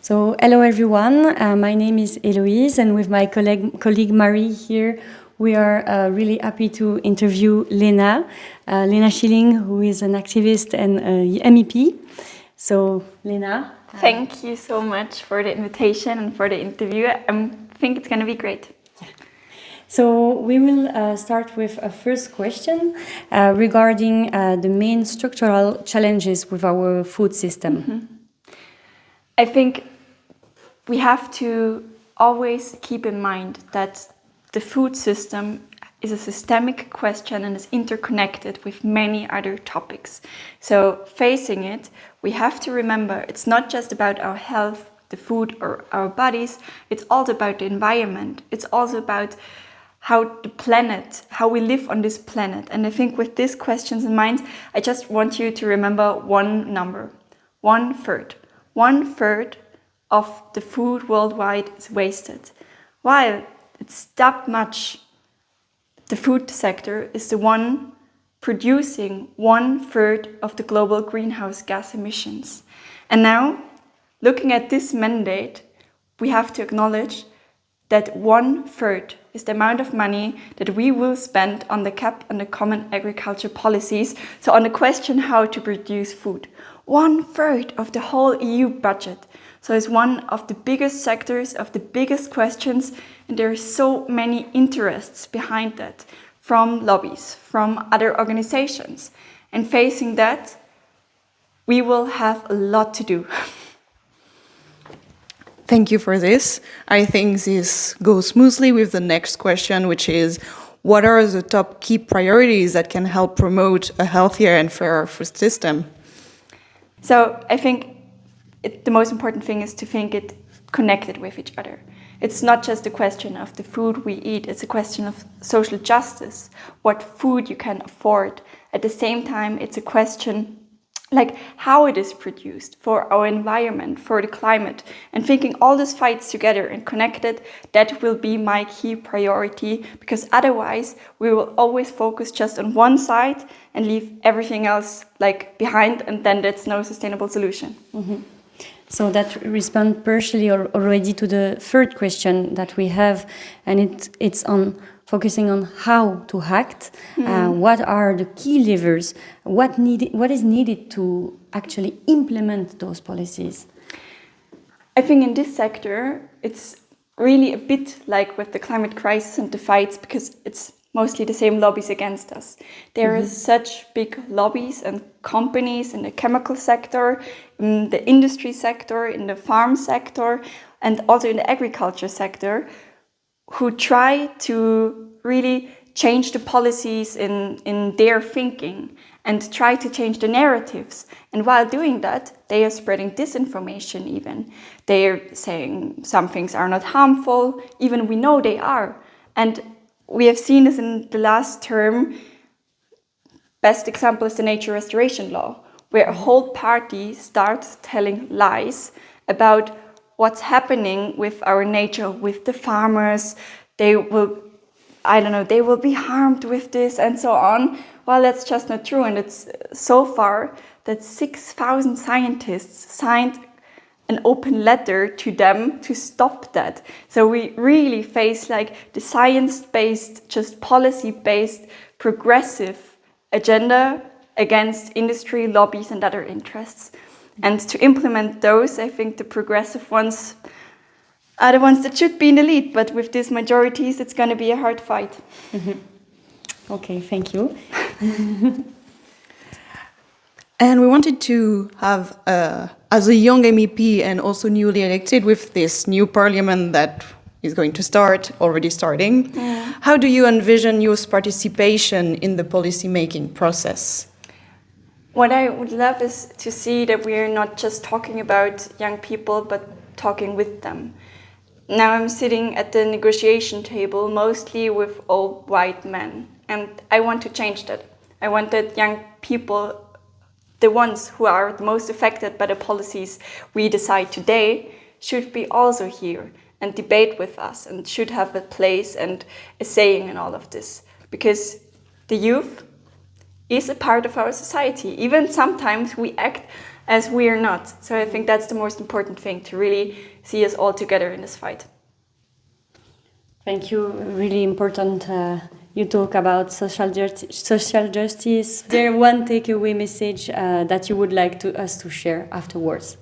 So, hello everyone. My name is Eloise, and with my colleague Marie here, we are really happy to interview Lena Schilling, who is an activist and MEP. So, Lena. Thank you so much for the invitation and for the interview. I think it's going to be great. So we will start with a first question regarding the main structural challenges with our food system. Mm-hmm. I think we have to always keep in mind that the food system is a systemic question and is interconnected with many other topics. So facing it, we have to remember it's not just about our health, the food or our bodies, it's also about the environment. It's also about how the planet, how we live on this planet. And I think with these questions in mind, I just want you to remember one number, 1/3. 1/3 of the food worldwide is wasted. While it's that much, the food sector is the one producing 1/3 of the global greenhouse gas emissions. And now, looking at this mandate, we have to acknowledge that 1/3 is the amount of money that we will spend on the CAP and the common agriculture policies. So on the question how to produce food, 1/3 of the whole EU budget. So it's one of the biggest sectors, of the biggest questions, and there are so many interests behind that, from lobbies, from other organizations. And facing that, we will have a lot to do. Thank you for this. I think this goes smoothly with the next question, which is, what are the top key priorities that can help promote a healthier and fairer food system? So I think the most important thing is to think it connected with each other. It's not just a question of the food we eat, it's a question of social justice, what food you can afford. At the same time, it's a question like how it is produced for our environment, for the climate, and thinking all these fights together and connected, that will be my key priority, because otherwise we will always focus just on one side and leave everything else like behind, and then that's no sustainable solution. Mm-hmm. So that responds partially already to the third question that we have, and it's on focusing on how to act, what are the key levers, what is needed to actually implement those policies. I think in this sector, it's really a bit like with the climate crisis and the fights, because it's mostly the same lobbies against us. There are such big lobbies and companies in the chemical sector, in the industry sector, in the farm sector, and also in the agriculture sector, who try to really change the policies in their thinking and try to change the narratives. And while doing that, they are spreading disinformation even. They are saying some things are not harmful, even we know they are. And we have seen this in the last term. Best example is the nature restoration law, where a whole party starts telling lies about what's happening with our nature, with the farmers. They will be harmed with this and so on. Well, that's just not true. And it's so far that 6,000 scientists signed an open letter to them to stop that. So we really face like the science-based, just policy-based, progressive agenda against industry, lobbies and other interests. And to implement those, I think the progressive ones are the ones that should be in the lead, but with these majorities, it's going to be a hard fight. Mm-hmm. Okay, thank you. And we wanted to have, as a young MEP and also newly elected with this new parliament that is going to start, already starting, how do you envision your participation in the policy-making process? What I would love is to see that we are not just talking about young people, but talking with them. Now I'm sitting at the negotiation table mostly with old white men, and I want to change that. I want that young people, the ones who are the most affected by the policies we decide today, should be also here and debate with us and should have a place and a saying in all of this. Because the youth is a part of our society. Even sometimes we act as we are not. So I think that's the most important thing, to really see us all together in this fight. Thank you. Really important. You talk about social justice. Is there one takeaway message that you would like us to share afterwards?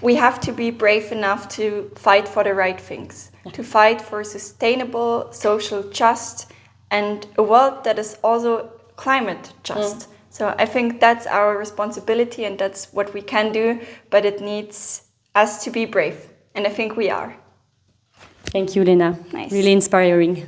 We have to be brave enough to fight for the right things, to fight for sustainable, social just, and a world that is also climate just. So I think that's our responsibility and that's what we can do, but it needs us to be brave. And I think we are. Thank you, Lena. Nice. Really inspiring.